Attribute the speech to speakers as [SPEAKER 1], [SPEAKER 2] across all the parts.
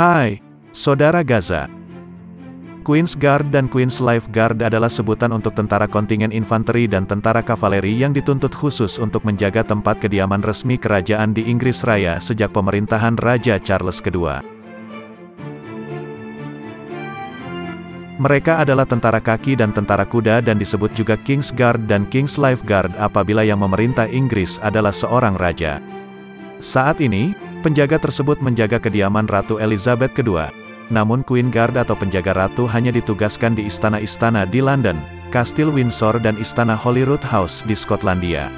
[SPEAKER 1] Hai, Saudara Gaza. Queen's Guard dan Queen's Life Guard adalah sebutan untuk tentara kontingen infanteri dan tentara kavaleri yang dituntut khusus untuk menjaga tempat kediaman resmi kerajaan di Inggris Raya sejak pemerintahan Raja Charles II. Mereka adalah tentara kaki dan tentara kuda dan disebut juga King's Guard dan King's Life Guard apabila yang memerintah Inggris adalah seorang raja. Saat ini, penjaga tersebut menjaga kediaman Ratu Elizabeth II. Namun Queen Guard atau penjaga ratu hanya ditugaskan di istana-istana di London, Kastil Windsor dan Istana Holyrood House di Skotlandia.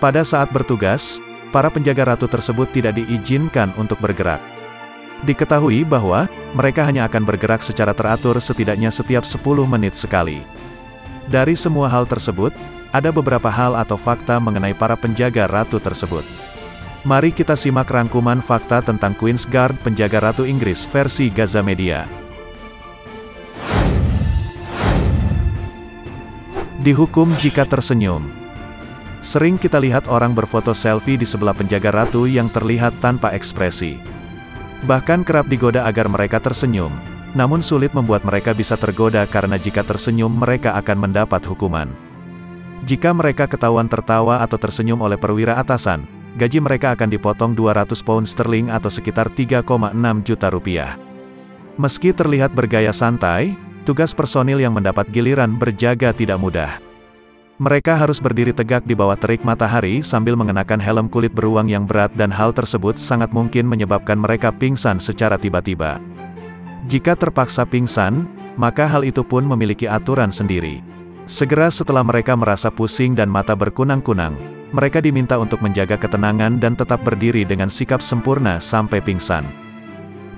[SPEAKER 1] Pada saat bertugas, para penjaga ratu tersebut tidak diizinkan untuk bergerak. Diketahui bahwa, mereka hanya akan bergerak secara teratur setidaknya setiap 10 menit sekali. Dari semua hal tersebut, ada beberapa hal atau fakta mengenai para penjaga ratu tersebut. Mari kita simak rangkuman fakta tentang Queen's Guard penjaga Ratu Inggris versi Gaza Media. Dihukum jika tersenyum. Sering kita lihat orang berfoto selfie di sebelah penjaga ratu yang terlihat tanpa ekspresi. Bahkan kerap digoda agar mereka tersenyum, namun sulit membuat mereka bisa tergoda karena jika tersenyum mereka akan mendapat hukuman. Jika mereka ketahuan tertawa atau tersenyum oleh perwira atasan, gaji mereka akan dipotong 200 pound sterling atau sekitar 3,6 juta rupiah. Meski terlihat bergaya santai, tugas personil yang mendapat giliran berjaga tidak mudah. Mereka harus berdiri tegak di bawah terik matahari sambil mengenakan helm kulit beruang yang berat dan hal tersebut sangat mungkin menyebabkan mereka pingsan secara tiba-tiba. Jika terpaksa pingsan, maka hal itu pun memiliki aturan sendiri. Segera setelah mereka merasa pusing dan mata berkunang-kunang, mereka diminta untuk menjaga ketenangan dan tetap berdiri dengan sikap sempurna sampai pingsan.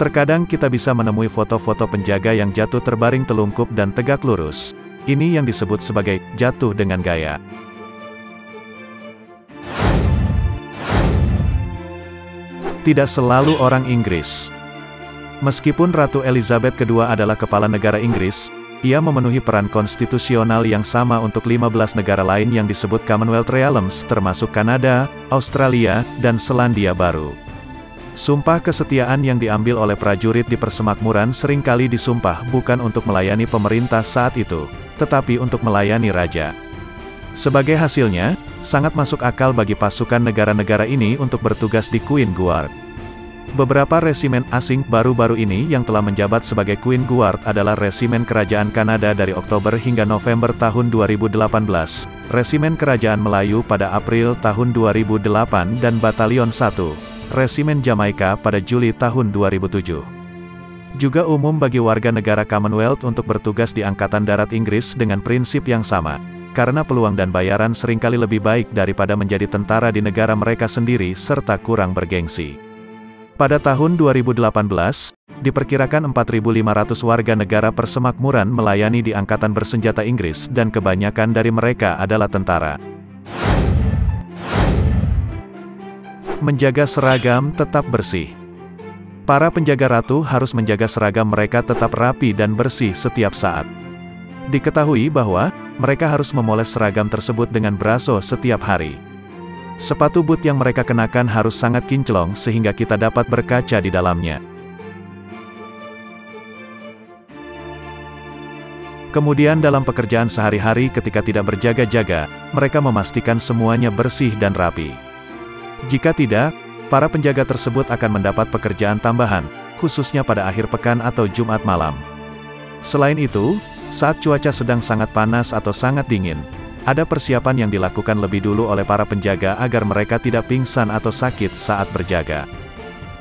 [SPEAKER 1] Terkadang kita bisa menemui foto-foto penjaga yang jatuh terbaring telungkup dan tegak lurus. Ini yang disebut sebagai jatuh dengan gaya. Tidak selalu orang Inggris. Meskipun Ratu Elizabeth II adalah kepala negara Inggris, ia memenuhi peran konstitusional yang sama untuk 15 negara lain yang disebut Commonwealth Realms termasuk Kanada, Australia, dan Selandia Baru. Sumpah kesetiaan yang diambil oleh prajurit di persemakmuran seringkali disumpah bukan untuk melayani pemerintah saat itu, tetapi untuk melayani raja. Sebagai hasilnya, sangat masuk akal bagi pasukan negara-negara ini untuk bertugas di Queen Guard. Beberapa resimen asing baru-baru ini yang telah menjabat sebagai Queen Guard adalah Resimen Kerajaan Kanada dari Oktober hingga November tahun 2018, Resimen Kerajaan Melayu pada April tahun 2008 dan Batalion 1, Resimen Jamaika pada Juli tahun 2007. Juga umum bagi warga negara Commonwealth untuk bertugas di Angkatan Darat Inggris dengan prinsip yang sama, karena peluang dan bayaran seringkali lebih baik daripada menjadi tentara di negara mereka sendiri serta kurang bergengsi. Pada tahun 2018, diperkirakan 4.500 warga negara persemakmuran melayani di Angkatan Bersenjata Inggris dan kebanyakan dari mereka adalah tentara. Menjaga seragam tetap bersih. Para penjaga ratu harus menjaga seragam mereka tetap rapi dan bersih setiap saat. Diketahui bahwa, mereka harus memoles seragam tersebut dengan braso setiap hari. Sepatu boot yang mereka kenakan harus sangat kinclong sehingga kita dapat berkaca di dalamnya. Kemudian dalam pekerjaan sehari-hari ketika tidak berjaga-jaga, mereka memastikan semuanya bersih dan rapi. Jika tidak, para penjaga tersebut akan mendapat pekerjaan tambahan, khususnya pada akhir pekan atau Jumat malam. Selain itu, saat cuaca sedang sangat panas atau sangat dingin, ada persiapan yang dilakukan lebih dulu oleh para penjaga agar mereka tidak pingsan atau sakit saat berjaga.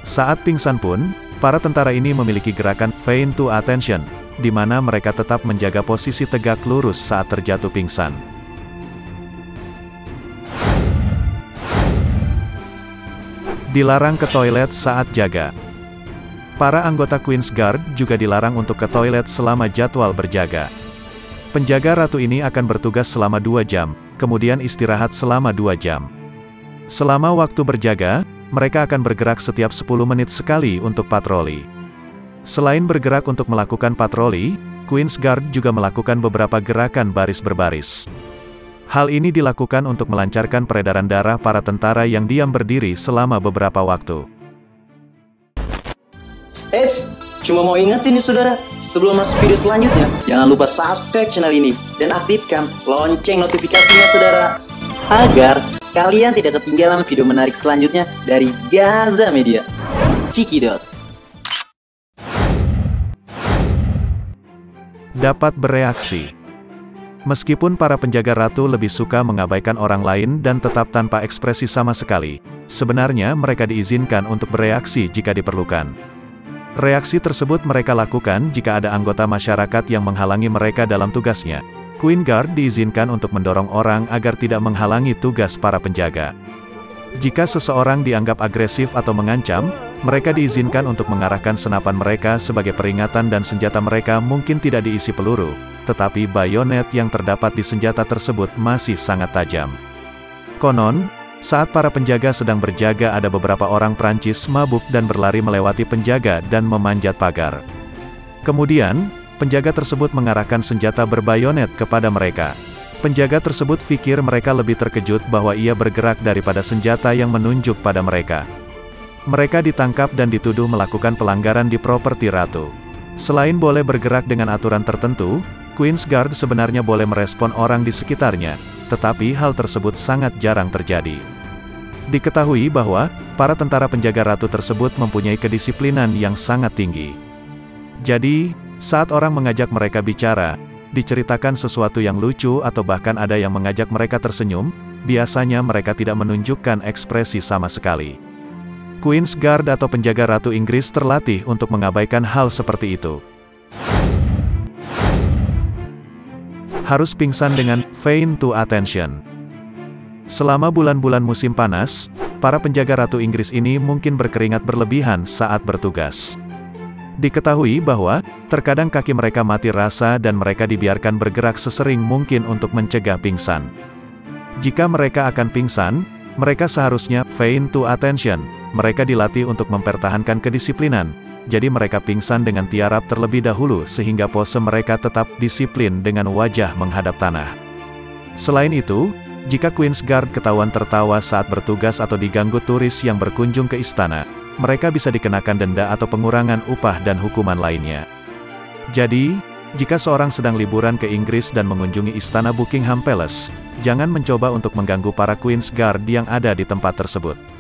[SPEAKER 1] Saat pingsan pun, para tentara ini memiliki gerakan feign to attention, di mana mereka tetap menjaga posisi tegak lurus saat terjatuh pingsan. Dilarang ke toilet saat jaga. Para anggota Queen's Guard juga dilarang untuk ke toilet selama jadwal berjaga. Penjaga ratu ini akan bertugas selama 2 jam, kemudian istirahat selama 2 jam. Selama waktu berjaga, mereka akan bergerak setiap 10 menit sekali untuk patroli. Selain bergerak untuk melakukan patroli, Queen's Guard juga melakukan beberapa gerakan baris berbaris. Hal ini dilakukan untuk melancarkan peredaran darah para tentara yang diam berdiri selama beberapa waktu.
[SPEAKER 2] Eits, cuma mau ingetin nih saudara, sebelum masuk video selanjutnya, jangan lupa subscribe channel ini dan aktifkan lonceng notifikasinya saudara, agar kalian tidak ketinggalan video menarik selanjutnya dari Gaza Media. Cikidot.
[SPEAKER 1] Dapat bereaksi. Meskipun para penjaga ratu lebih suka mengabaikan orang lain dan tetap tanpa ekspresi sama sekali, sebenarnya mereka diizinkan untuk bereaksi jika diperlukan. Reaksi tersebut mereka lakukan jika ada anggota masyarakat yang menghalangi mereka dalam tugasnya. Queen Guard diizinkan untuk mendorong orang agar tidak menghalangi tugas para penjaga. Jika seseorang dianggap agresif atau mengancam, mereka diizinkan untuk mengarahkan senapan mereka sebagai peringatan dan senjata mereka mungkin tidak diisi peluru, tetapi bayonet yang terdapat di senjata tersebut masih sangat tajam. Konon, saat para penjaga sedang berjaga ada beberapa orang Prancis mabuk dan berlari melewati penjaga dan memanjat pagar. Kemudian, penjaga tersebut mengarahkan senjata berbayonet kepada mereka. Penjaga tersebut pikir mereka lebih terkejut bahwa ia bergerak daripada senjata yang menunjuk pada mereka. Mereka ditangkap dan dituduh melakukan pelanggaran di properti ratu. Selain boleh bergerak dengan aturan tertentu, Queen's Guard sebenarnya boleh merespon orang di sekitarnya, tetapi hal tersebut sangat jarang terjadi. Diketahui bahwa, para tentara penjaga ratu tersebut mempunyai kedisiplinan yang sangat tinggi. Jadi, saat orang mengajak mereka bicara, diceritakan sesuatu yang lucu atau bahkan ada yang mengajak mereka tersenyum, biasanya mereka tidak menunjukkan ekspresi sama sekali. Queen's Guard atau penjaga Ratu Inggris terlatih untuk mengabaikan hal seperti itu. Harus pingsan dengan feign to attention. Selama bulan-bulan musim panas, para penjaga Ratu Inggris ini mungkin berkeringat berlebihan saat bertugas. Diketahui bahwa, terkadang kaki mereka mati rasa dan mereka dibiarkan bergerak sesering mungkin untuk mencegah pingsan. Jika mereka akan pingsan, mereka seharusnya feign to attention. Mereka dilatih untuk mempertahankan kedisiplinan, jadi mereka pingsan dengan tiarap terlebih dahulu sehingga pose mereka tetap disiplin dengan wajah menghadap tanah. Selain itu, jika Queen's Guard ketahuan tertawa saat bertugas atau diganggu turis yang berkunjung ke istana, mereka bisa dikenakan denda atau pengurangan upah dan hukuman lainnya. Jadi, jika seorang sedang liburan ke Inggris dan mengunjungi istana Buckingham Palace, jangan mencoba untuk mengganggu para Queen's Guard yang ada di tempat tersebut.